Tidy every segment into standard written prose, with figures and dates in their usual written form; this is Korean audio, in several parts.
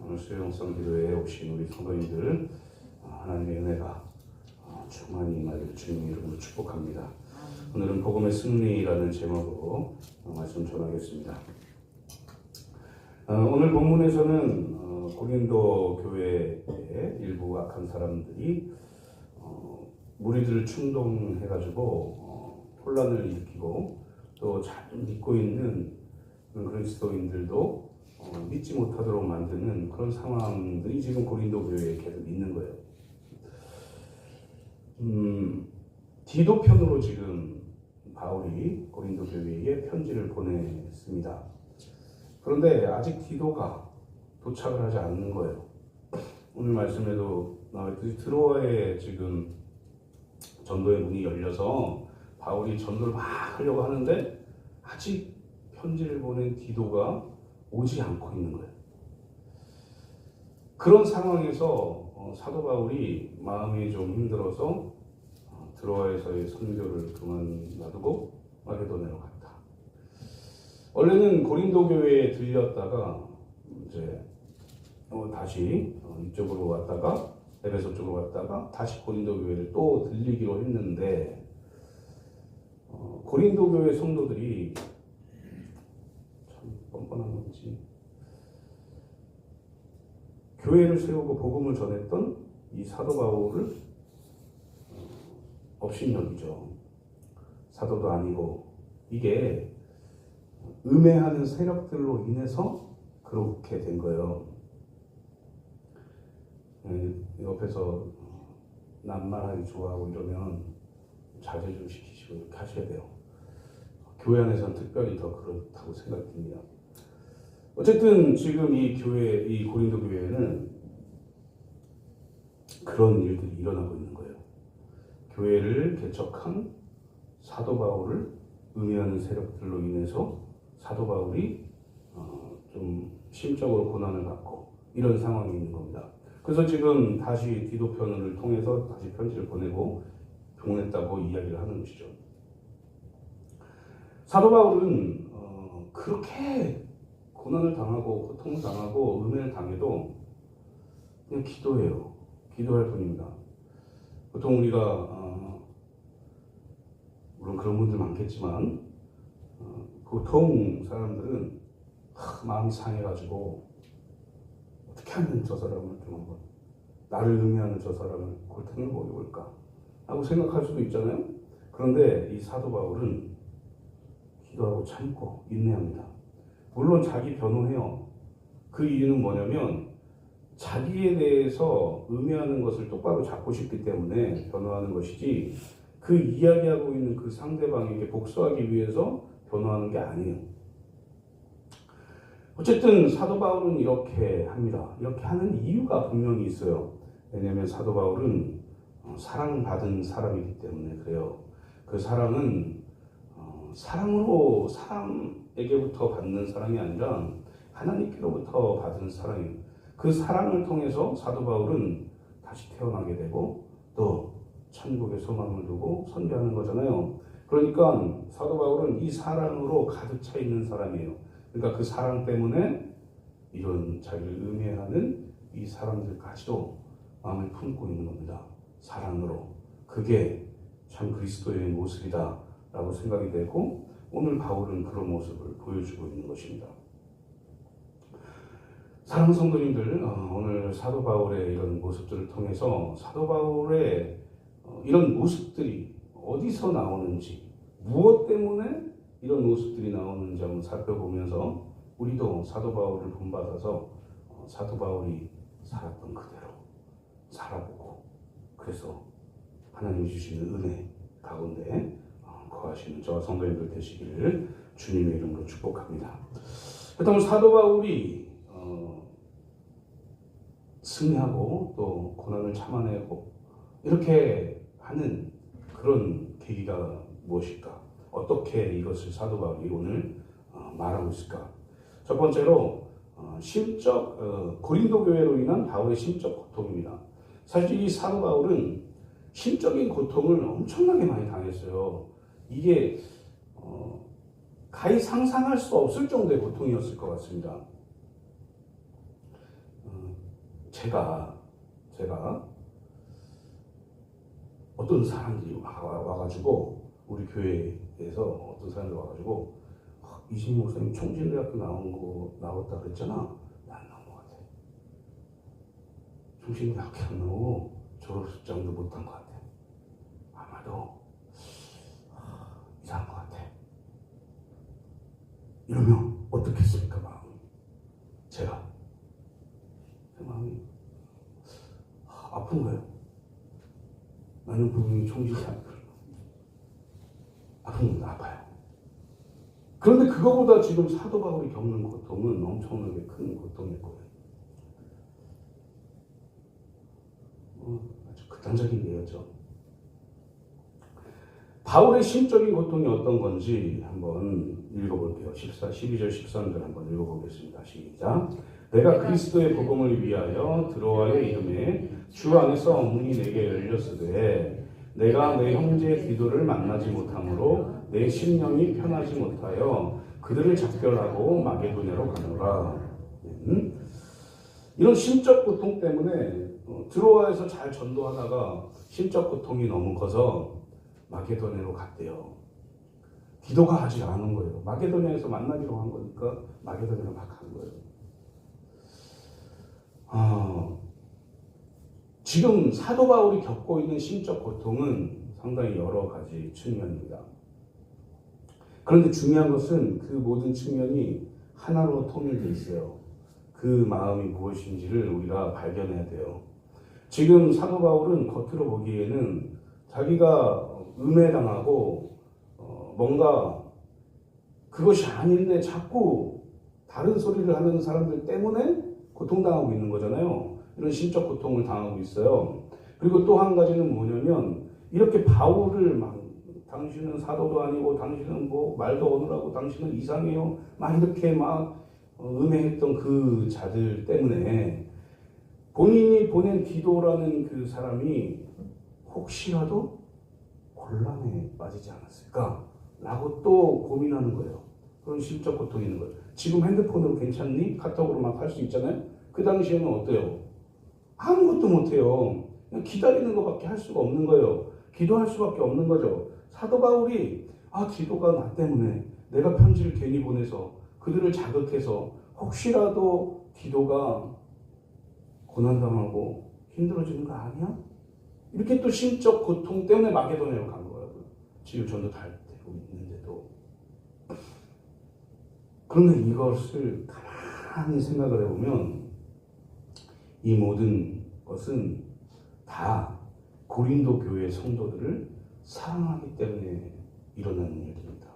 오늘 수영성 기도회에 오신 우리 성도님들 하나님의 은혜가 충만히 임하기를 주님의 이름으로 축복합니다. 오늘은 복음의 승리라는 제목으로 말씀 전하겠습니다. 오늘 본문에서는 고린도 교회의 일부 악한 사람들이 무리들을 충동해가지고 혼란을 일으키고 또 잘 믿고 있는 그리스도인들도 믿지 못하도록 만드는 그런 상황들이 지금 고린도 교회에 계속 있는 거예요. 디도 편으로 지금 바울이 고린도 교회에 편지를 보냈습니다. 그런데 아직 디도가 도착을 하지 않는 거예요. 오늘 말씀에도 나와있듯이 드로아에 지금 전도의 문이 열려서 바울이 전도를 막 하려고 하는데 아직 편지를 보낸 디도가 오지 않고 있는 거예요. 그런 상황에서 사도 바울이 마음이 좀 힘들어서 드로아에서의 선교를 그만놔두고 마게도냐로 갔다. 원래는 고린도 교회에 들렸다가 이제 다시 이쪽으로 왔다가 에베소 쪽으로 왔다가 다시 고린도 교회를 또 들리기로 했는데 고린도 교회 성도들이 참 뻔뻔한 건지 교회를 세우고 복음을 전했던 이 사도 바울을 업신여기죠. 사도도 아니고 이게 음해하는 세력들로 인해서 그렇게 된 거예요. 옆에서 낱말하기 좋아하고 이러면 자제 좀 시키시고 이렇게 하셔야 돼요. 교회 안에서는 특별히 더 그렇다고 생각됩니다. 어쨌든 지금 이 교회, 이 고린도 교회에는 그런 일들이 일어나고 있는 거예요. 교회를 개척한 사도 바울을 음해하는 세력들로 인해서 사도 바울이 좀 심적으로 고난을 받고 이런 상황이 있는 겁니다. 그래서 지금 다시 디도 편을 통해서 다시 편지를 보냈다고 이야기를 하는 것이죠. 사도 바울은 그렇게 고난을 당하고 고통을 당하고 음해를 당해도 그냥 기도해요. 기도할 뿐입니다. 보통 우리가 물론 그런 분들 많겠지만 보통 사람들은 마음이 상해가지고 어떻게 하면 저 사람을 좀 한번 나를 음해하는 저 사람을 골탕을 먹여볼까 하고 생각할 수도 있잖아요. 그런데 이 사도 바울은 기도하고 참고 인내합니다. 물론 자기 변호해요. 그 이유는 뭐냐면 자기에 대해서 음해하는 것을 똑바로 잡고 싶기 때문에 변호하는 것이지 그 이야기하고 있는 그 상대방에게 복수하기 위해서 변호하는 게 아니에요. 어쨌든 사도 바울은 이렇게 합니다. 이렇게 하는 이유가 분명히 있어요. 왜냐하면 사도 바울은 사랑받은 사람이기 때문에 그래요. 그 사랑은 사랑으로 사람에게부터 받는 사랑이 아니라 하나님께로부터 받은 사랑이에요. 그 사랑을 통해서 사도 바울은 다시 태어나게 되고 또 천국에 소망을 두고 선교하는 거잖아요. 그러니까 사도 바울은 이 사랑으로 가득 차 있는 사람이에요. 그러니까 그 사랑 때문에 이런 자기를 음해하는 이 사람들까지도 마음을 품고 있는 겁니다. 사랑으로. 그게 참 그리스도의 모습이다 라고 생각이 되고 오늘 바울은 그런 모습을 보여주고 있는 것입니다. 사랑하는 성도님들, 오늘 사도 바울의 이런 모습들을 통해서 사도 바울의 이런 모습들이 어디서 나오는지 무엇 때문에 이런 모습들이 나오는지 한번 살펴보면서 우리도 사도 바울을 본받아서 사도 바울이 살았던 그대로 살아보고 그래서 하나님이 주시는 은혜 가운데 거하시는 저와 성도님들 되시기를 주님의 이름으로 축복합니다. 그렇다면 사도 바울이 승리하고 또 고난을 참아내고 이렇게 하는 그런 계기가 무엇일까? 어떻게 이것을 사도 바울이 오늘 말하고 있을까? 첫 번째로 고린도 교회로 인한 바울의 심적 고통입니다. 사실 이 사도 바울은 심적인 고통을 엄청나게 많이 당했어요. 이게 가히 상상할 수 없을 정도의 고통이었을 것 같습니다. 제가 어떤 사람들이 와가지고 우리 교회에서 어떤 사람들이 와가지고 이진희 목사님 총신대학교 나왔다 그랬잖아. 난 나온 것 같아. 총신대학교 안 나오고 졸업식장도 못한 것 같아. 아마도 이상한 것 같아. 이러면 어떻겠습니까, 마음이? 제 마음이 아픈 거예요. 나는 분명히 총신대학교 아픈 겁니다. 아파요. 그런데 그거보다 지금 사도 바울이 겪는 고통은 엄청나게 큰 고통일 거예요. 아주 극단적인 예였죠. 바울의 심적인 고통이 어떤 건지 한번 읽어볼게요. 12절 13절 한번 읽어보겠습니다. 시작. 내가 그리스도의 복음을 위하여 드로아의 이름에 주 안에서 문이 내게 열렸으되 내가 내 형제의 기도를 만나지 못하므로 내 심령이 편하지 못하여 그들을 작별하고 마게도냐로 가노라. 이런 심적 고통 때문에 드로아에서 잘 전도하다가 심적 고통이 너무 커서 마게도냐로 갔대요. 기도가 아직 안 온 거예요. 마게도냐에서 만나기로 한 거니까 마게도냐로 막 간 거예요. 지금 사도 바울이 겪고 있는 심적 고통은 상당히 여러 가지 측면입니다. 그런데 중요한 것은 그 모든 측면이 하나로 통일되어 있어요. 그 마음이 무엇인지를 우리가 발견해야 돼요. 지금 사도 바울은 겉으로 보기에는 자기가 음해당하고 뭔가 그것이 아닌데 자꾸 다른 소리를 하는 사람들 때문에 고통당하고 있는 거잖아요. 이런 심적 고통을 당하고 있어요. 그리고 또 한 가지는 뭐냐면 이렇게 바울을 막 당신은 사도도 아니고 당신은 뭐 말도 어눌하고 당신은 이상해요. 막 이렇게 막 음해했던 그 자들 때문에 본인이 보낸 디도라는 그 사람이 혹시라도 곤란에 빠지지 않았을까? 라고 또 고민하는 거예요. 그런 심적 고통이 있는 거예요. 지금 핸드폰으로 괜찮니? 카톡으로 막 할 수 있잖아요. 그 당시에는 어때요? 아무것도 못해요. 그냥 기다리는 것밖에 할 수가 없는 거예요. 기도할 수밖에 없는 거죠. 사도 바울이 디도가 나 때문에 내가 편지를 괜히 보내서 그들을 자극해서 혹시라도 디도가 고난당하고 힘들어지는 거 아니야? 이렇게 또 심적 고통 때문에 마게도냐로 간 거라고요. 지금 전도 다 되고 있는데도. 그런데 이것을 가만히 생각을 해보면 이 모든 것은 다 고린도 교회 성도들을 사랑하기 때문에 일어나는 일입니다.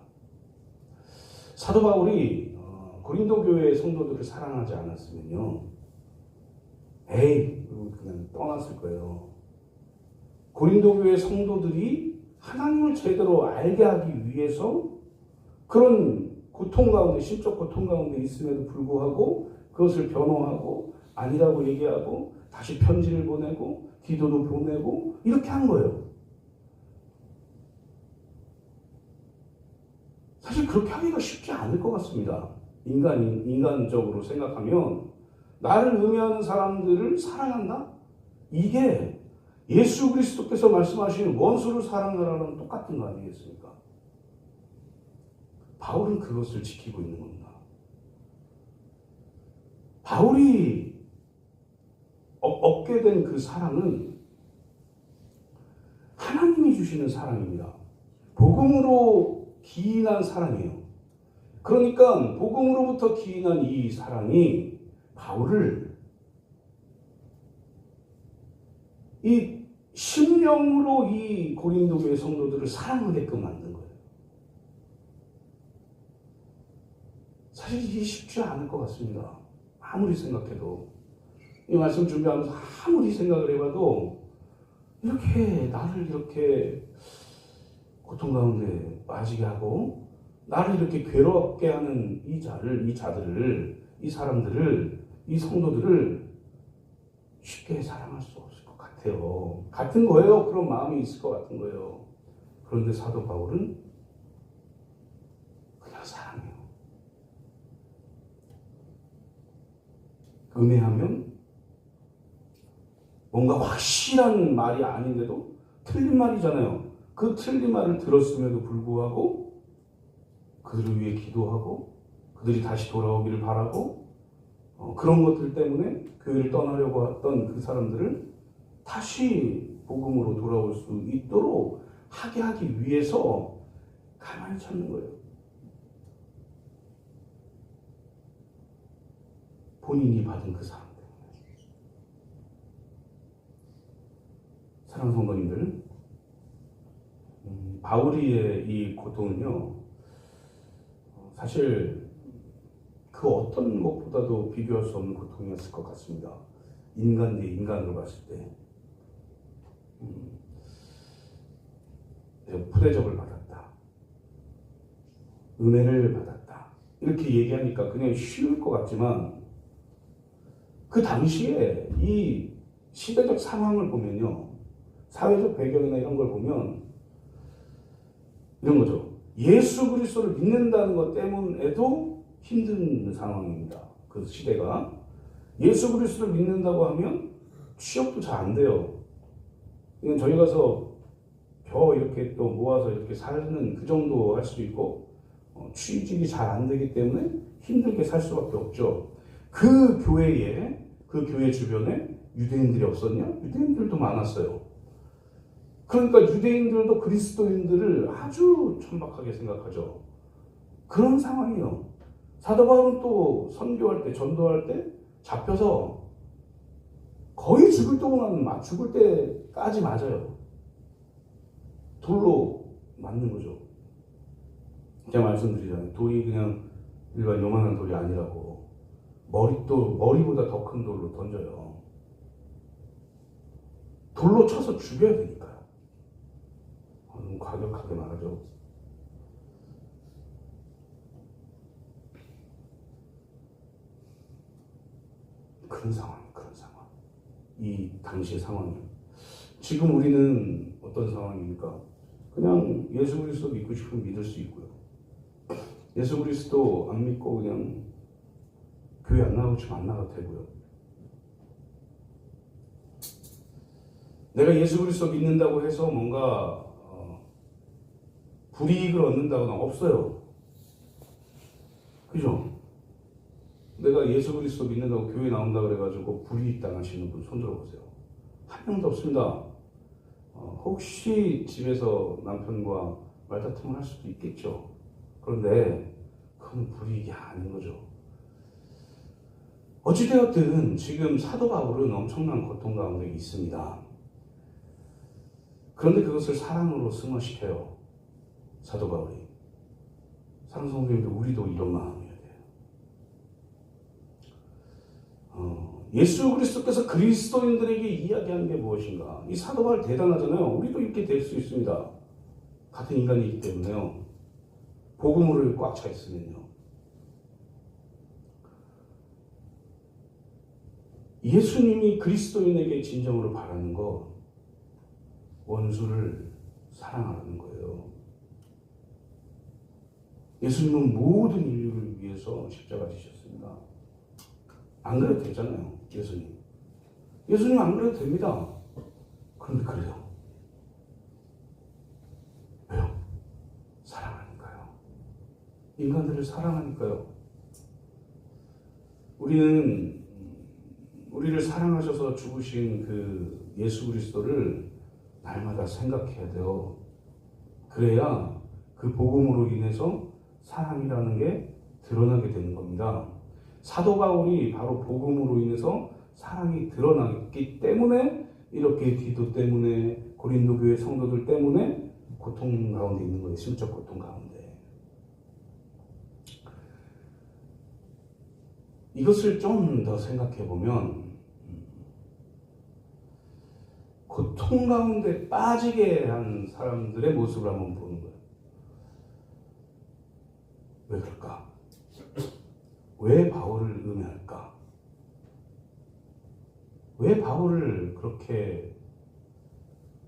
사도 바울이 고린도 교회 성도들을 사랑하지 않았으면요, 그냥 떠났을 거예요. 고린도 교회 성도들이 하나님을 제대로 알게 하기 위해서 그런 고통 가운데, 심적 고통 가운데 있음에도 불구하고 그것을 변호하고 아니라고 얘기하고 다시 편지를 보내고 기도도 보내고 이렇게 한 거예요. 사실 그렇게 하기가 쉽지 않을 것 같습니다. 인간적으로 생각하면 나를 음해하는 사람들을 사랑한다? 이게 예수 그리스도께서 말씀하시는 원수를 사랑하라는 똑같은 거 아니겠습니까? 바울은 그것을 지키고 있는 겁니다. 바울이 얻게 된 그 사랑은 하나님이 주시는 사랑입니다. 복음으로 기인한 사랑이에요. 그러니까 복음으로부터 기인한 이 사랑이 바울을 이 심령으로 이 고린도 교회 성도들을 사랑하게끔 만든 거예요. 사실 이게 쉽지 않을 것 같습니다. 아무리 생각해도. 이 말씀 준비하면서 아무리 생각을 해봐도 나를 이렇게 고통 가운데 빠지게 하고 나를 이렇게 괴롭게 하는 이 자들을, 이 사람들을, 이 성도들을 쉽게 사랑할 수 없을 것 같아요. 같은 거예요. 그런 마음이 있을 것 같은 거예요. 그런데 사도 바울은 그냥 사랑해요. 음해하면 뭔가 확실한 말이 아닌데도 틀린 말이잖아요. 그 틀린 말을 들었음에도 불구하고 그들을 위해 기도하고 그들이 다시 돌아오기를 바라고 그런 것들 때문에 교회를 떠나려고 했던 그 사람들을 다시 복음으로 돌아올 수 있도록 하게 하기 위해서 가만히 찾는 거예요. 본인이 받은 그 사랑 때문에. 사랑하는 성도님들, 바울이의 이 고통은요, 사실 그 어떤 것보다도 비교할 수 없는 고통이었을 것 같습니다. 인간 대 인간으로 봤을 때. 내가 푸대접을 받았다. 은혜를 받았다. 이렇게 얘기하니까 그냥 쉬울 것 같지만 그 당시에 이 시대적 상황을 보면요. 사회적 배경이나 이런 걸 보면 이런 거죠. 예수 그리스도를 믿는다는 것 때문에도 힘든 상황입니다. 그 시대가. 예수 그리스도를 믿는다고 하면 취업도 잘 안 돼요. 그냥 저희 가서 벼 이렇게 또 모아서 이렇게 사는 그 정도 할 수도 있고 취직이 잘 안 되기 때문에 힘들게 살 수밖에 없죠. 그 교회에, 그 교회 주변에 유대인들이 없었냐? 유대인들도 많았어요. 그러니까 유대인들도 그리스도인들을 아주 천박하게 생각하죠. 그런 상황이에요. 사도 바울은 또 선교할 때, 전도할 때 잡혀서 거의 죽을 동안 죽을 때까지 맞아요. 돌로 맞는 거죠. 제가 말씀드리잖아요. 돌이 그냥 일반 요만한 돌이 아니라고. 머리보다 더 큰 돌로 던져요. 돌로 쳐서 죽여야 되니까요. 너무 과격하게 말하죠. 그런 상황. 이 당시의 상황이에요. 지금 우리는 어떤 상황입니까? 그냥 예수 그리스도 믿고 싶으면 믿을 수 있고요. 예수 그리스도 안 믿고 그냥 교회 안 나가고 싶으면 안 나가도 되고요. 내가 예수 그리스도 믿는다고 해서 뭔가 불이익을 얻는다거나 없어요. 그죠? 내가 예수 그리스도 믿는다고 교회 나온다 그래가지고 불이익 당하시는 분 손 들어보세요. 한 명도 없습니다. 혹시 집에서 남편과 말다툼을 할 수도 있겠죠. 그런데 그건 불이익이 아닌 거죠. 어찌되었든 지금 사도 바울은 엄청난 고통 가운데 있습니다. 그런데 그것을 사랑으로 승화시켜요. 사도 바울이. 사랑하는 성도님들, 우리도 이런 마음이에요. 예수 그리스도께서 그리스도인들에게 이야기하는 게 무엇인가? 이 사도 바울 대단하잖아요. 우리도 이렇게 될 수 있습니다. 같은 인간이기 때문에요. 복음으로 꽉 차 있으면요. 예수님이 그리스도인에게 진정으로 바라는 거, 원수를 사랑하는 거예요. 예수님은 모든 인류를 위해서 십자가 지셨습니다. 안 그래도 되잖아요. 예수님 안 그래도 됩니다. 그런데 그래요. 왜요? 사랑하니까요. 인간들을 사랑하니까요. 우리는 우리를 사랑하셔서 죽으신 그 예수 그리스도를 날마다 생각해야 돼요. 그래야 그 복음으로 인해서 사랑이라는 게 드러나게 되는 겁니다. 사도 바울이 바로 복음으로 인해서 사랑이 드러났기 때문에 이렇게 디도 때문에 고린도 교회 성도들 때문에 고통 가운데 있는 거예요. 심적 고통 가운데. 이것을 좀 더 생각해 보면 고통 가운데 빠지게 한 사람들의 모습을 한번 보는 거예요. 왜 그럴까? 왜 바울을 음해할까? 왜 바울을 그렇게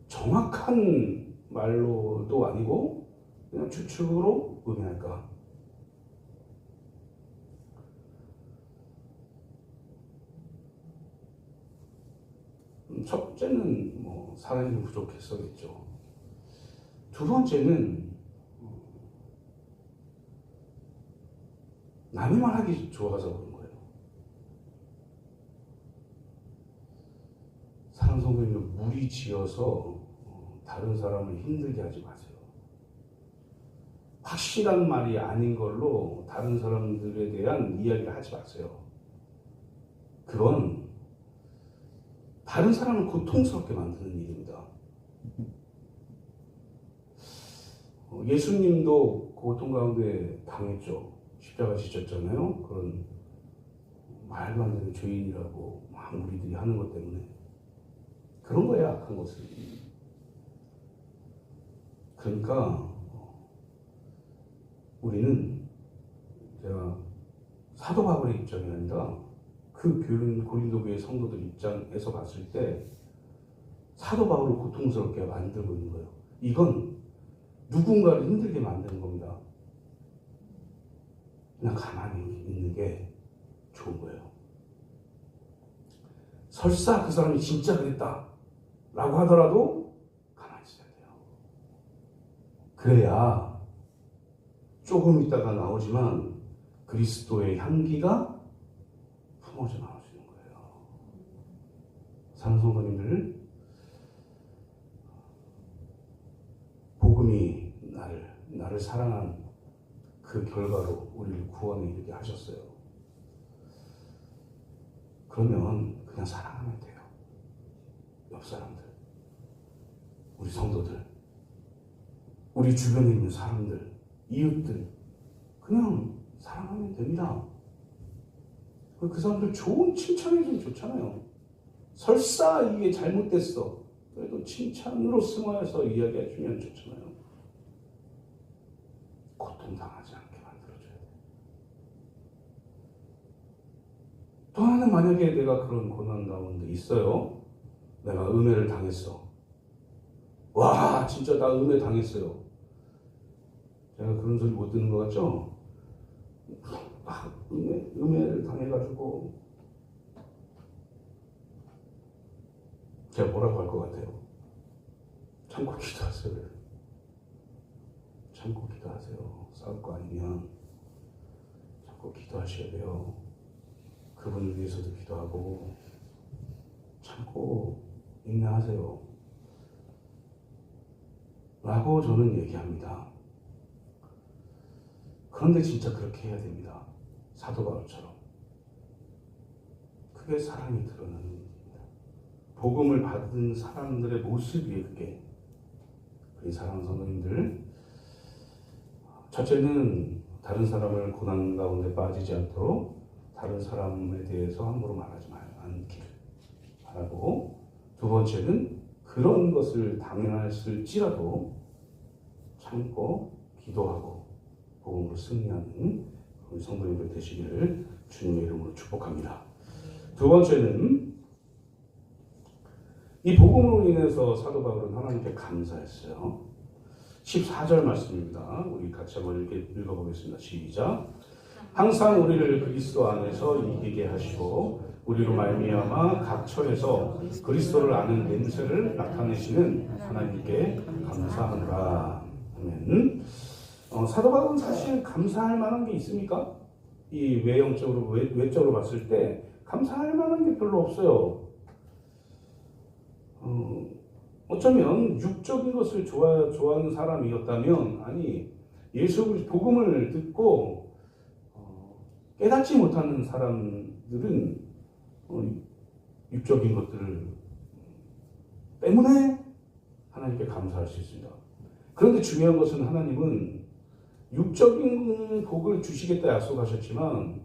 정확한 말로도 아니고 그냥 추측으로 음해할까? 첫 번째는 뭐 사랑이 부족했었겠죠. 두 번째는 남의 말 하기 좋아서 그런 거예요. 사랑 성도님들, 무리 지어서 다른 사람을 힘들게 하지 마세요. 확실한 말이 아닌 걸로 다른 사람들에 대한 이야기를 하지 마세요. 그건 다른 사람을 고통스럽게 만드는 일입니다. 예수님도 고통 가운데 당했죠. 십자가 지셨잖아요. 그런 말도 안 되는 죄인이라고 막 우리들이 하는 것 때문에 그런 거야, 악한 것을. 그러니까 우리는, 제가 사도 바울의 입장이 아니라 그 고린도 교회 성도들 입장에서 봤을 때 사도 바울을 고통스럽게 만들고 있는 거예요. 이건 누군가를 힘들게 만드는 겁니다. 그냥 가만히 있는 게 좋은 거예요. 설사 그 사람이 진짜 그랬다 라고 하더라도 가만히 있어야 돼요. 그래야 조금 있다가 나오지만 그리스도의 향기가 품어져 나올 수 있는 거예요. 사랑하는 성도님들, 복음이 나를 사랑한 그 결과로 우리를 구원에 이르게 하셨어요. 그러면 그냥 사랑하면 돼요. 옆 사람들, 우리 성도들, 우리 주변에 있는 사람들, 이웃들, 그냥 사랑하면 됩니다. 그 사람들 좋은 칭찬해주면 좋잖아요. 설사 이게 잘못됐어, 그래도 칭찬으로 승화해서 이야기해주면 좋잖아요. 고통당하지 않게 만들어줘야 돼. 또 하나는, 만약에 내가 그런 고난 가운데 있어요. 내가 음해를 당했어. 와, 진짜 나 음해 당했어요. 제가 그런 소리 못 듣는 것 같죠? 음해를 당해가지고 제가 뭐라고 할 것 같아요? 참고 기도하세요. 참고 기도하세요. 싸울 거 아니면 참고 기도하셔야 돼요. 그분을 위해서도 기도하고 참고 인내하세요 라고 저는 얘기합니다. 그런데 진짜 그렇게 해야 됩니다. 사도 바울처럼. 그게 사랑이 드러나는 일입니다. 복음을 받은 사람들의 모습이에요. 그게. 우리 사랑하는 성도님들, 첫째는 다른 사람을 고난 가운데 빠지지 않도록 다른 사람에 대해서 함부로 말하지 않기를 바라고, 두 번째는 그런 것을 당연했을지라도 참고 기도하고 복음으로 승리하는 우리 성도님들 되시기를 주님의 이름으로 축복합니다. 두 번째는, 이 복음으로 인해서 사도 바울은 하나님께 감사했어요. 14절 말씀입니다. 우리 같이 한번 읽어보겠습니다. 시작. 항상 우리를 그리스도 안에서 이기게 하시고 우리로 말미암아 각 처에서 그리스도를 아는 냄새를 나타내시는 하나님께 감사하노라. 아멘. 사도 바울은 사실 감사할 만한 게 있습니까? 이 외형적으로, 외적으로 봤을 때 감사할 만한 게 별로 없어요. 어쩌면 육적인 것을 좋아하는 사람이었다면, 아니, 예수 복음을 듣고 깨닫지 못하는 사람들은 육적인 것들을 때문에 하나님께 감사할 수 있습니다. 그런데 중요한 것은, 하나님은 육적인 복을 주시겠다 약속하셨지만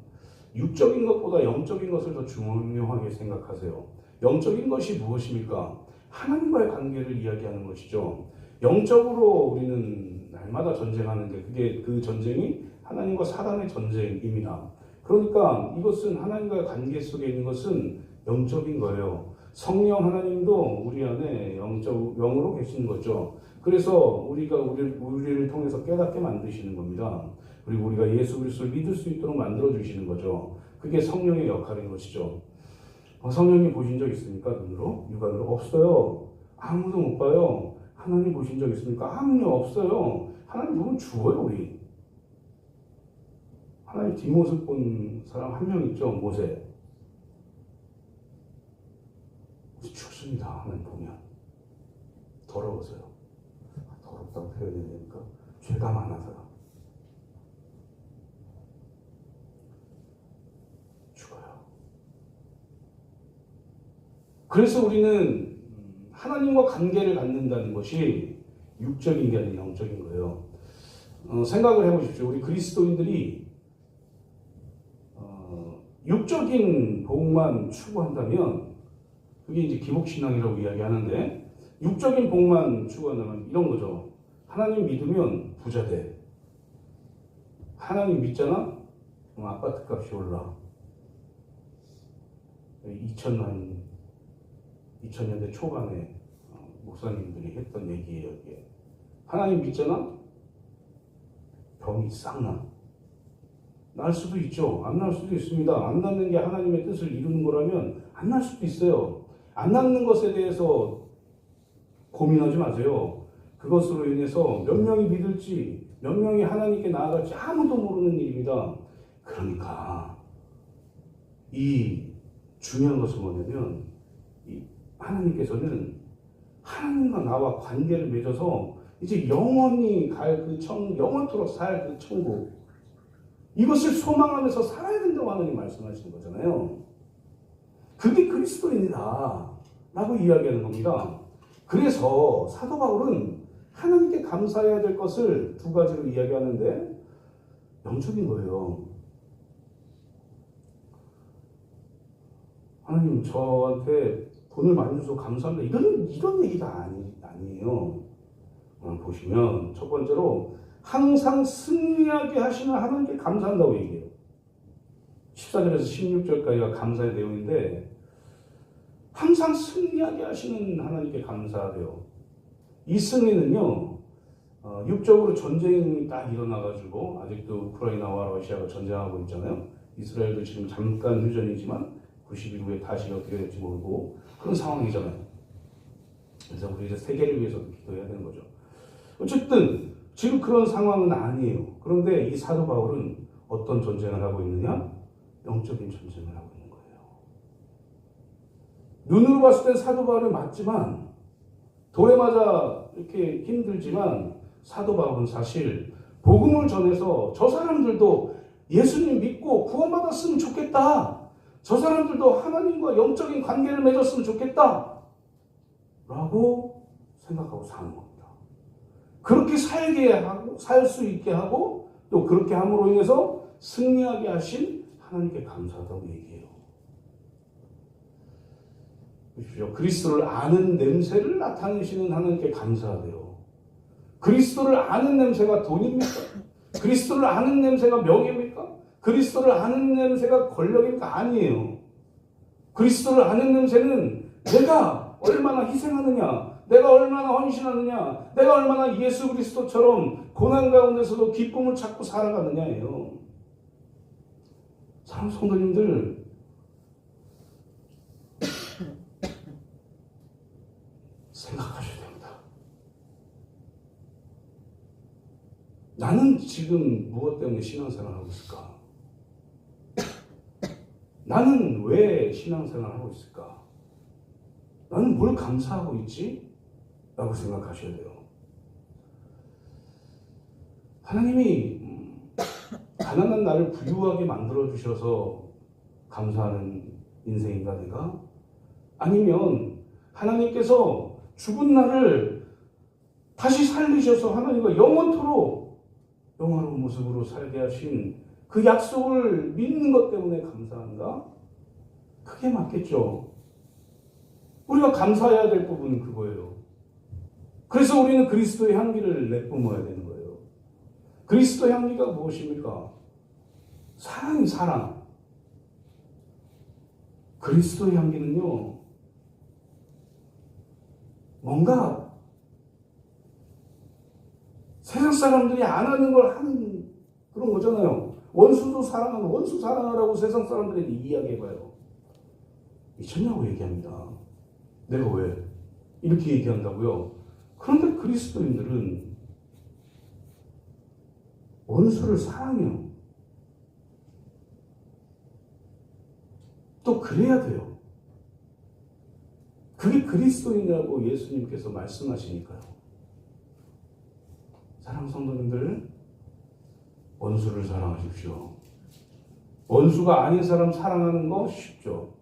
육적인 것보다 영적인 것을 더 중요하게 생각하세요. 영적인 것이 무엇입니까? 하나님과의 관계를 이야기하는 것이죠. 영적으로 우리는 날마다 전쟁하는 게, 그게 그 전쟁이 하나님과 사단의 전쟁입니다. 그러니까 이것은 하나님과의 관계 속에 있는 것은 영적인 거예요. 성령 하나님도 우리 안에 영으로 계시는 거죠. 그래서 우리를 통해서 깨닫게 만드시는 겁니다. 그리고 우리가 예수 그리스도를 믿을 수 있도록 만들어 주시는 거죠. 그게 성령의 역할인 것이죠. 성령님 보신 적 있습니까? 눈으로? 육안으로? 없어요. 아무도 못 봐요. 하나님 보신 적 있습니까? 아무도 없어요. 하나님 보면 죽어요, 우리. 하나님 뒷모습 본 사람 한 명 있죠, 모세. 죽습니다, 하나님 보면. 더러워서요. 더럽다고 표현해야 되니까. 죄가 많아서요. 죽어요. 그래서 우리는 하나님과 관계를 갖는다는 것이 육적인 게 아니라 영적인 거예요. 생각을 해보십시오. 우리 그리스도인들이 육적인 복만 추구한다면 그게 이제 기복신앙이라고 이야기하는데 육적인 복만 추구한다면 이런 거죠. 하나님 믿으면 부자 돼. 하나님 믿잖아? 그럼 아파트 값이 올라. 2000년대 초반에 목사님들이 했던 얘기예요. 이게. 하나님 믿잖아? 병이 싹 나. 날 수도 있죠. 안 날 수도 있습니다. 안 낫는 게 하나님의 뜻을 이루는 거라면 안 날 수도 있어요. 안 낫는 것에 대해서 고민하지 마세요. 그것으로 인해서 몇 명이 믿을지, 몇 명이 하나님께 나아갈지 아무도 모르는 일입니다. 그러니까 이 중요한 것은 뭐냐면 하나님께서는 하나님과 나와 관계를 맺어서 이제 영원히 갈 그 영원토록 살 그 천국, 이것을 소망하면서 살아야 된다고 하나님 말씀하시는 거잖아요. 그게 그리스도인이다 라고 이야기하는 겁니다. 그래서 사도 바울은 하나님께 감사해야 될 것을 두 가지로 이야기하는데 영적인 거예요. 하나님 저한테 돈을 많이 줘서 감사합니다. 이런 얘기가 아니에요. 보시면 첫 번째로 항상 승리하게 하시는 하나님께 감사한다고 얘기해요. 14절에서 16절까지가 감사의 내용인데 항상 승리하게 하시는 하나님께 감사하대요. 이 승리는요, 육적으로 전쟁이 딱 일어나가지고 아직도 우크라이나와 러시아가 전쟁하고 있잖아요. 이스라엘도 지금 잠깐 휴전이지만 90일 후에 다시 어떻게 될지 모르고 그런 상황이잖아요. 그래서 우리 이제 세계를 위해서도 기도해야 되는 거죠. 어쨌든 지금 그런 상황은 아니에요. 그런데 이 사도 바울은 어떤 전쟁을 하고 있느냐? 영적인 전쟁을 하고 있는 거예요. 눈으로 봤을 땐 사도 바울은 맞지만 돌에 맞아 이렇게 힘들지만 사도 바울은 사실 복음을 전해서 저 사람들도 예수님 믿고 구원받았으면 좋겠다. 저 사람들도 하나님과 영적인 관계를 맺었으면 좋겠다. 라고 생각하고 사는 겁니다. 그렇게 살게 하고, 살 수 있게 하고, 또 그렇게 함으로 인해서 승리하게 하신 하나님께 감사하다고 얘기해요. 보십시오. 그리스도를 아는 냄새를 나타내시는 하나님께 감사하대요. 그리스도를 아는 냄새가 돈입니까? 그리스도를 아는 냄새가 명예입니까? 그리스도를 아는 냄새가 권력입니까? 아니에요. 그리스도를 아는 냄새는 내가 얼마나 희생하느냐, 내가 얼마나 헌신하느냐, 내가 얼마나 예수 그리스도처럼 고난 가운데서도 기쁨을 찾고 살아가느냐예요. 사랑하는 성도님들, 생각하셔야 됩니다. 나는 지금 무엇 때문에 신앙생활을 하고 있을까? 나는 왜 신앙생활을 하고 있을까? 나는 뭘 감사하고 있지? 라고 생각하셔야 돼요. 하나님이 가난한 나를 부유하게 만들어주셔서 감사하는 인생인가 내가? 아니면 하나님께서 죽은 나를 다시 살리셔서 하나님과 영원토록 영원한 모습으로 살게 하신 그 약속을 믿는 것 때문에 감사한가? 그게 맞겠죠. 우리가 감사해야 될 부분은 그거예요. 그래서 우리는 그리스도의 향기를 내뿜어야 되는 거예요. 그리스도의 향기가 무엇입니까? 사랑이 사랑. 그리스도의 향기는요, 뭔가 세상 사람들이 안 하는 걸 하는 그런 거잖아요. 원수도 사랑하는, 원수 사랑하라고 세상 사람들에게 이야기해봐요. 미쳤냐고 얘기합니다. 내가 왜? 이렇게 얘기한다고요. 그런데 그리스도인들은 원수를 사랑해요. 또 그래야 돼요. 그게 그리스도인이라고 예수님께서 말씀하시니까요. 사랑하는 성도님들, 원수를 사랑하십시오. 원수가 아닌 사람 사랑하는 거 쉽죠.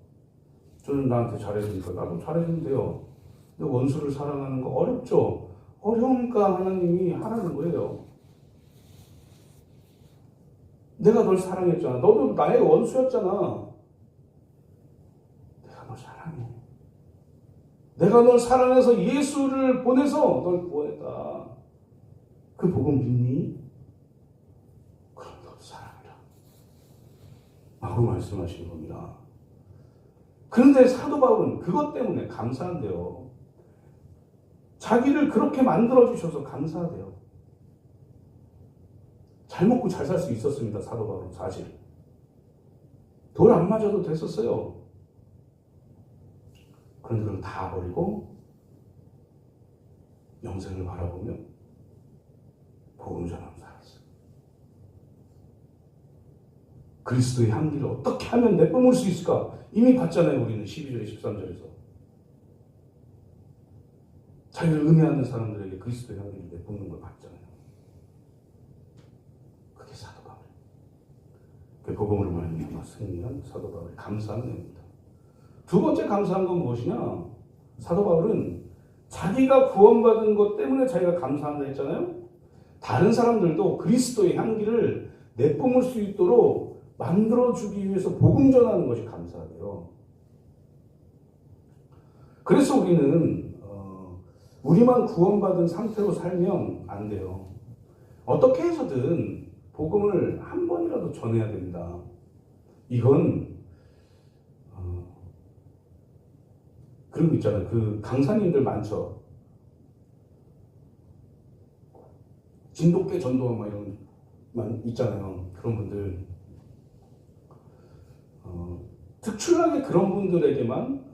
저는 나한테 잘해주니까 나도 잘해주면 돼요. 근데 원수를 사랑하는 거 어렵죠. 어려우니까 하나님이 하라는 거예요. 내가 널 사랑했잖아. 너도 나의 원수였잖아. 내가 널 사랑해. 내가 널 사랑해서 예수를 보내서 널 구원했다. 그 복음 믿니? 그럼 너도 사랑해라. 라고 말씀하시는 겁니다. 그런데 사도 바울은 그것 때문에 감사한데요. 자기를 그렇게 만들어주셔서 감사하대요. 잘 먹고 잘 살 수 있었습니다. 사도 바울은 사실. 돌 안 맞아도 됐었어요. 그런데 그걸 다 버리고 영생을 바라보며 복음을 전하며 살았어요. 그리스도의 향기를 어떻게 하면 내뿜을 수 있을까? 이미 봤잖아요. 우리는 12절에 13절에서. 자기를 은혜하는 사람들에게 그리스도의 향기를 내뿜는 걸 봤잖아요. 그게 사도 바울. 그 복음을 말미암아 승리한 사도 바울의 감사한 내용입니다. 두 번째 감사한 건 무엇이냐? 사도 바울은 자기가 구원받은 것 때문에 자기가 감사한다 했잖아요. 다른 사람들도 그리스도의 향기를 내뿜을 수 있도록 만들어주기 위해서 복음 전하는 것이 감사하대요. 그래서 우리만 구원받은 상태로 살면 안 돼요. 어떻게 해서든 복음을 한 번이라도 전해야 됩니다. 이건 그런 거 있잖아요. 그 강사님들 많죠. 진돗개 전도원 막 이런 만 있잖아요. 그런 분들 특출나게 그런 분들에게만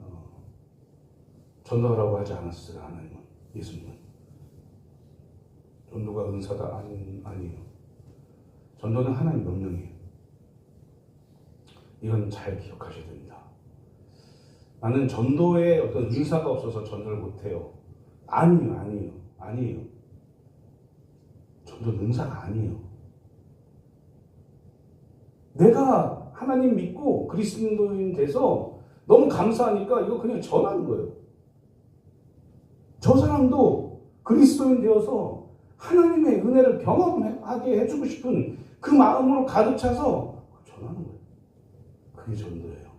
전도하라고 하지 않았어요. 하나님은, 예수님은. 전도가 은사다? 아니에요. 전도는 하나님 명령이에요. 이건 잘 기억하셔야 됩니다. 나는 전도에 어떤 은사가 없어서 전도를 못해요. 아니에요. 전도는 은사가 아니에요. 내가 하나님 믿고 그리스도인 돼서 너무 감사하니까 이거 그냥 전하는 거예요. 저 사람도 그리스도인 되어서 하나님의 은혜를 경험하게 해주고 싶은 그 마음으로 가득 차서 전하는 거예요. 그게 전도예요.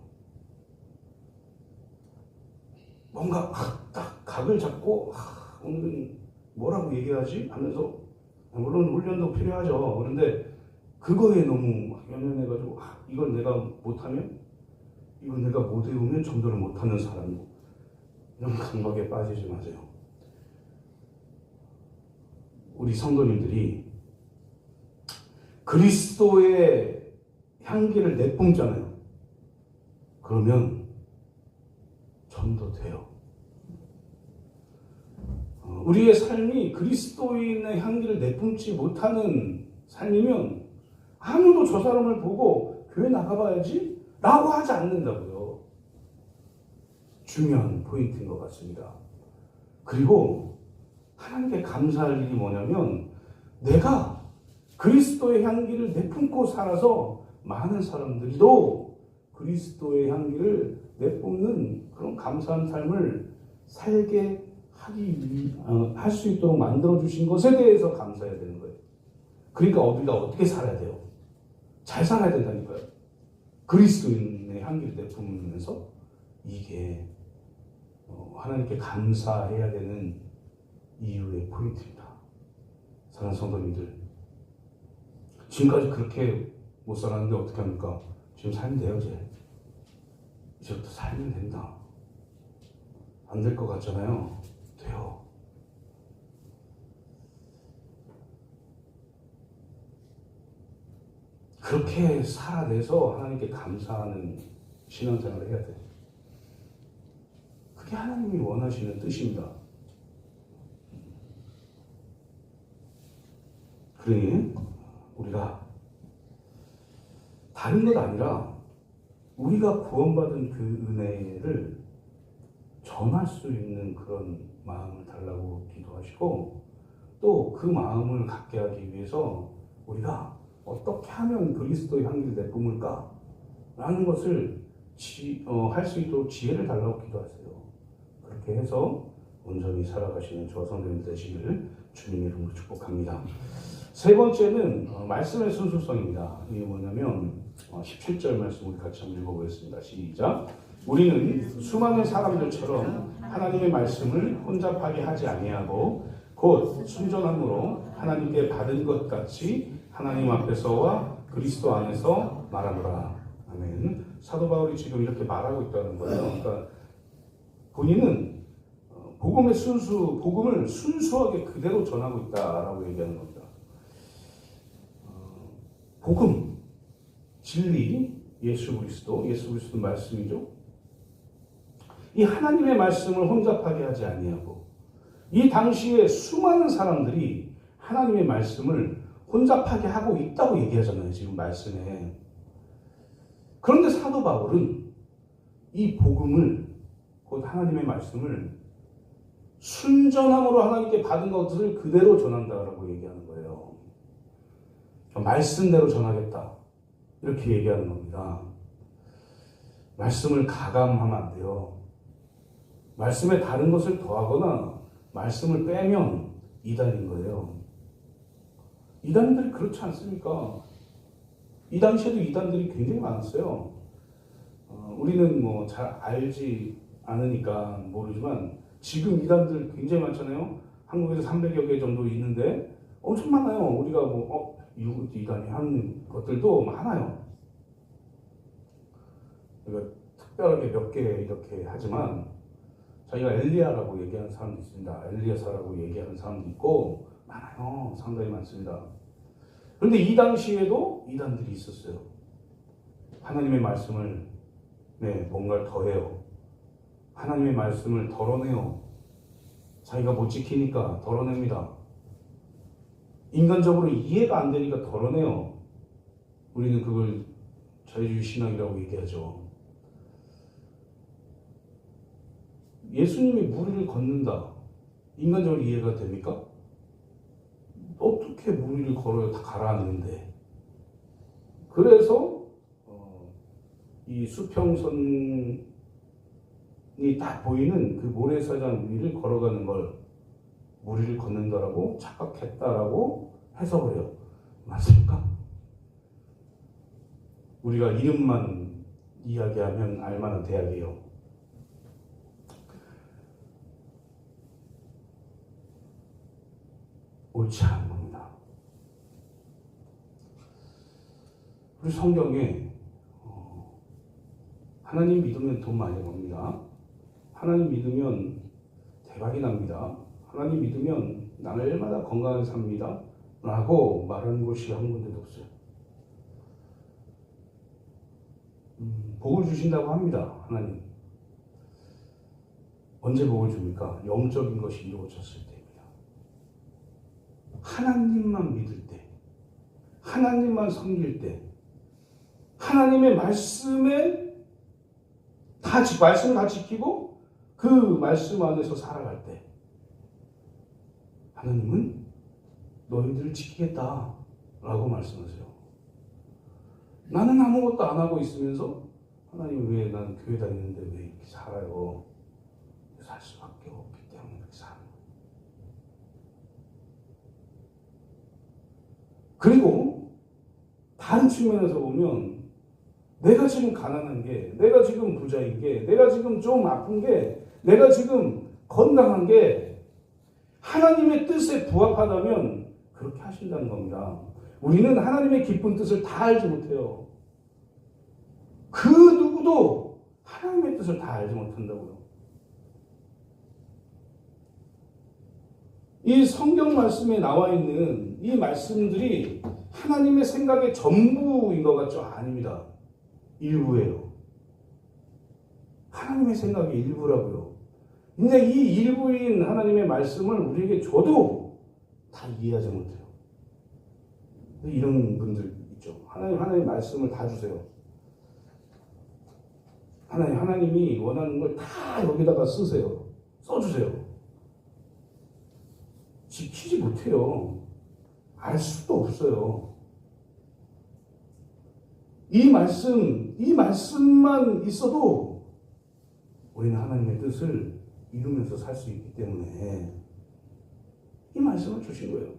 뭔가 딱 각을 잡고 오늘은 뭐라고 얘기하지? 하면서 물론 훈련도 필요하죠. 그런데 그거에 너무 연연해가지고 이건 내가 못하면 이건 내가 못 외우면 전도를 못하는 사람이고 이런 감각에 빠지지 마세요. 우리 성도님들이 그리스도의 향기를 내뿜잖아요. 그러면 전도돼요. 우리의 삶이 그리스도인의 향기를 내뿜지 못하는 삶이면 아무도 저 사람을 보고 교회 나가봐야지 라고 하지 않는다고요. 중요한 포인트인 것 같습니다. 그리고 하나님께 감사할 일이 뭐냐면 내가 그리스도의 향기를 내뿜고 살아서 많은 사람들도 그리스도의 향기를 내뿜는 그런 감사한 삶을 살게 할 수 있도록 만들어주신 것에 대해서 감사해야 되는 거예요. 그러니까 우리가 어떻게 살아야 돼요? 잘 살아야 된다니까요. 그리스도인의 향기를 내뿜으면서 이게 하나님께 감사해야 되는 이유의 포인트입니다. 사랑하는 성도님들, 지금까지 그렇게 못 살았는데 어떻게 합니까? 지금 살면 돼요. 이제부터 살면 된다. 안 될 것 같잖아요. 돼요. 그렇게 살아내서 하나님께 감사하는 신앙생활을 해야 돼요. 그게 하나님이 원하시는 뜻입니다. 그러니 우리가 다른 것 아니라 우리가 구원받은 그 은혜를 전할 수 있는 그런 마음을 달라고 기도하시고, 또 그 마음을 갖게 하기 위해서 우리가 어떻게 하면 그리스도의 향기를 내뿜을까 라는 것을 할 수 있도록 지혜를 달라고 기도하세요. 그렇게 해서 온전히 살아가시는 저와 성도님 되시기를 주님의 이름으로 축복합니다. 세 번째는 말씀의 순수성입니다. 이게 뭐냐면 17절 말씀 우리 같이 한번 읽어보겠습니다. 시작. 우리는 수많은 사람들처럼 하나님의 말씀을 혼잡하게 하지 아니하고 곧 순전함으로 하나님께 받은 것 같이 하나님 앞에서와 그리스도 안에서 말하노라. 아멘. 사도 바울이 지금 이렇게 말하고 있다는 거예요. 그러니까 본인은 복음을 순수하게 그대로 전하고 있다라고 얘기하는 겁니다. 복음, 진리, 예수 그리스도 말씀이죠. 이 하나님의 말씀을 혼잡하게 하지 아니하고, 이 당시에 수많은 사람들이 하나님의 말씀을 혼잡하게 하고 있다고 얘기하잖아요, 지금 말씀에. 그런데 사도 바울은 이 복음을, 곧 하나님의 말씀을 순전함으로 하나님께 받은 것을 그대로 전한다라고 얘기하는 거예요. 말씀대로 전하겠다, 이렇게 얘기하는 겁니다. 말씀을 가감하면 안 돼요. 말씀에 다른 것을 더하거나 말씀을 빼면 이단인 거예요. 이단들이 그렇지 않습니까? 이 당시에도 이단들이 굉장히 많았어요. 우리는 뭐 잘 알지 않으니까 모르지만 지금 이단들 굉장히 많잖아요. 한국에서 300여 개 정도 있는데 엄청 많아요. 우리가 이것도 이단이 하는 것들도 많아요. 그러니까 특별하게 몇 개 이렇게 하지만 저희가 엘리야라고 얘기하는 사람도 있습니다. 엘리야사라고 얘기하는 사람도 있고 많아요. 상당히 많습니다. 그런데 이 당시에도 이단들이 있었어요. 하나님의 말씀을 뭔가를 더해요. 하나님의 말씀을 덜어내요. 자기가 못 지키니까 덜어냅니다. 인간적으로 이해가 안 되니까 덜어내요. 우리는 그걸 자유주의 신학이라고 얘기하죠. 예수님이 무리를 걷는다. 인간적으로 이해가 됩니까? 어떻게 무리를 걸어요? 다 가라앉는데. 그래서 이 수평선이 딱 보이는 그 모래사장 위를 걸어가는 걸 무리를 걷는다라고 착각했다라고 해석을 해요. 맞습니까? 우리가 이름만 이야기하면 알만한 대학이에요. 옳지 않은 겁니다. 우리 성경에 하나님 믿으면 돈 많이 벌니다. 하나님 믿으면 대박이 납니다. 하나님 믿으면 날마다 건강하게 삽니다. 라고 말하는 곳이 한 군데도 없어요. 복을 주신다고 합니다. 하나님. 언제 복을 줍니까? 영적인 것이 이루어졌을 때입니다. 하나님만 믿을 때, 하나님만 섬길 때, 하나님의 말씀을 다 지키고 그 말씀 안에서 살아갈 때 하나님은 너희들을 지키겠다 라고 말씀하세요. 나는 아무것도 안 하고 있으면서 하나님 왜 난 교회 다니는데 왜 이렇게 살아요? 살 수밖에 없기 때문에 그렇게 사는 거예요. 그리고 다른 측면에서 보면 내가 지금 가난한 게, 내가 지금 부자인 게, 내가 지금 좀 아픈 게, 내가 지금 건강한 게 하나님의 뜻에 부합하다면 그렇게 하신다는 겁니다. 우리는 하나님의 깊은 뜻을 다 알지 못해요. 그 누구도 하나님의 뜻을 다 알지 못한다고요. 이 성경 말씀에 나와 있는 이 말씀들이 하나님의 생각의 전부인 것 같죠? 아닙니다. 일부예요. 하나님의 생각의 일부라고요. 근데 이 일부인 하나님의 말씀을 우리에게 줘도 다 이해하지 못해요. 이런 분들 있죠. 하나님 말씀을 다 주세요. 하나님이 원하는 걸 다 여기다가 쓰세요. 써주세요. 지키지 못해요. 알 수도 없어요. 이 말씀만 있어도 우리는 하나님의 뜻을 이루면서 살 수 있기 때문에 이 말씀을 주신 거예요.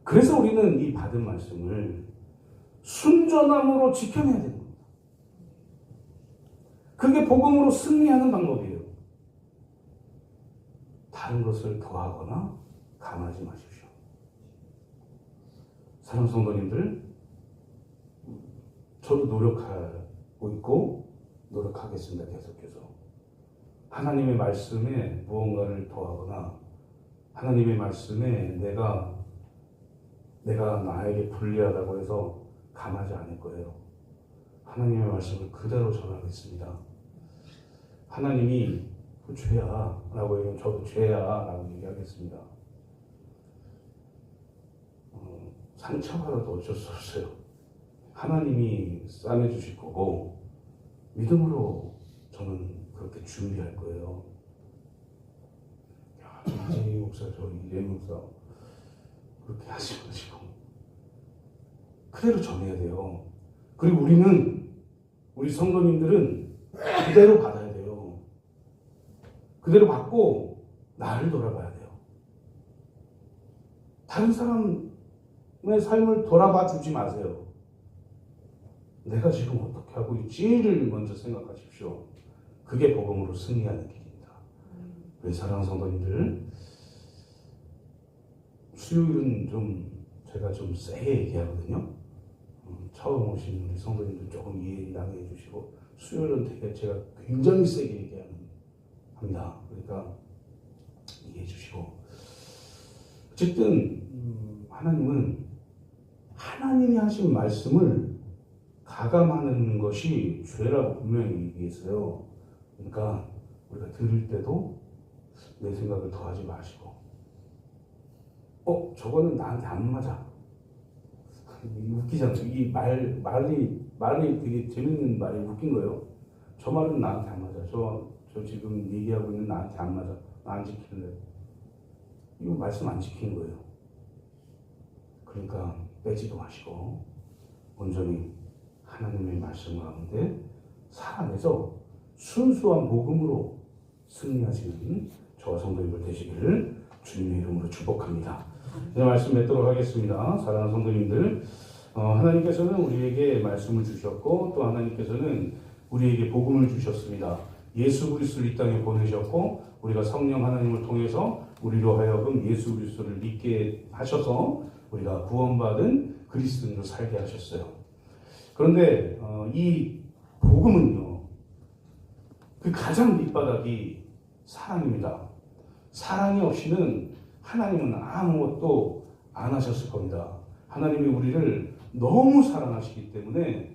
그래서 우리는 이 받은 말씀을 순전함으로 지켜내야 되는 겁니다. 그게 복음으로 승리하는 방법이에요. 다른 것을 더하거나 감하지 마십시오. 사랑하는 성도님들, 저도 노력하고 있고 노력하겠습니다. 계속해서 하나님의 말씀에 무언가를 더하거나 하나님의 말씀에 내가 나에게 불리하다고 해서 감하지 않을 거예요. 하나님의 말씀을 그대로 전하겠습니다. 하나님이 그 죄야 라고 얘기하면 저도 죄야 라고 얘기하겠습니다. 상처받아도 어쩔 수 없어요. 하나님이 싸매주실 거고 믿음으로 저는 그렇게 준비할 거예요. 이재희 목사, 저 이재 목사 그렇게 하지 마시고 그대로 전해야 돼요. 그리고 우리 성도님들은 그대로 받아야 돼요. 그대로 받고 나를 돌아봐야 돼요. 다른 사람의 삶을 돌아봐 주지 마세요. 내가 지금 어떻게 하고 있지를 먼저 생각하십시오. 그게 복음으로 승리하는 길입니다. 우리 사랑하는 성도님들, 수요일은 제가 좀 세게 얘기하거든요. 처음 오신 우리 성도님들 조금 이해 양해해 주시고, 수요일은 되게 제가 굉장히 세게 합니다. 그러니까 이해해 주시고, 어쨌든 하나님은 하나님이 하신 말씀을 가감하는 것이 죄라고 분명히 얘기했어요. 그러니까 우리가 들을 때도 내 생각을 더하지 마시고, 저거는 나한테 안 맞아. 웃기잖아요. 이 말이 되게 재밌는 말이 웃긴 거예요. 저 말은 나한테 안 맞아. 저 지금 얘기하고 있는 나한테 안 맞아. 나 안 지킬래. 이거 말씀 안 지키는 거예요. 그러니까 빼지도 마시고 온전히 하나님의 말씀 가운데 살아내서 순수한 복음으로 승리하시는 저와 성도님들 되시기를 주님의 이름으로 축복합니다. 이제 말씀 맺도록 하겠습니다. 사랑하는 성도님들, 하나님께서는 우리에게 말씀을 주셨고 또 하나님께서는 우리에게 복음을 주셨습니다. 예수 그리스도를 이 땅에 보내셨고 우리가 성령 하나님을 통해서 우리로 하여금 예수 그리스도를 믿게 하셔서 우리가 구원받은 그리스도인으로 살게 하셨어요. 그런데 이 복음은요, 그 가장 밑바닥이 사랑입니다. 사랑이 없이는 하나님은 아무것도 안 하셨을 겁니다. 하나님이 우리를 너무 사랑하시기 때문에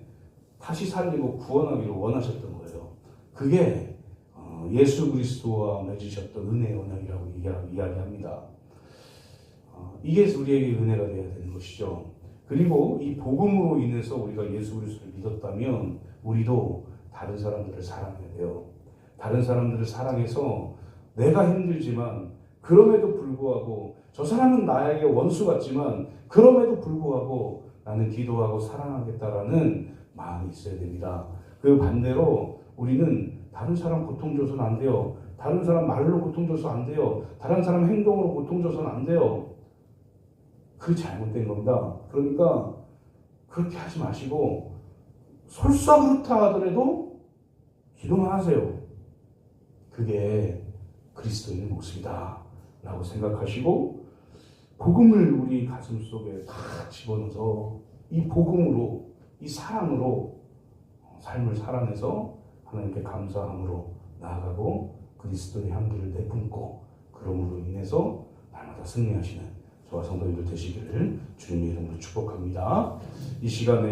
다시 살리고 구원하기를 원하셨던 거예요. 그게 예수 그리스도와 맺으셨던 은혜의 언약이라고 이야기합니다. 이게 우리에게 은혜가 되어야 되는 것이죠. 그리고 이 복음으로 인해서 우리가 예수 그리스도를 믿었다면 우리도 다른 사람들을 사랑해야 돼요. 다른 사람들을 사랑해서 내가 힘들지만 그럼에도 불구하고 저 사람은 나에게 원수 같지만 그럼에도 불구하고 나는 기도하고 사랑하겠다라는 마음이 있어야 됩니다. 그 반대로 우리는 다른 사람 고통 줘서는 안 돼요. 다른 사람 말로 고통 줘서 안 돼요. 다른 사람 행동으로 고통 줘서는 안 돼요. 그게 잘못된 겁니다. 그러니까 그렇게 하지 마시고 솔선후루타 하더라도 기도만 하세요. 그게 그리스도인의 모습이다 라고 생각하시고 복음을 우리 가슴 속에 다 집어넣어서 이 복음으로, 이 사랑으로 삶을 살아내서 하나님께 감사함으로 나아가고 그리스도의 향기를 내뿜고 그러므로 인해서 날마다 승리하시는 저와 성도님들 되시기를 주님의 이름으로 축복합니다. 이 시간에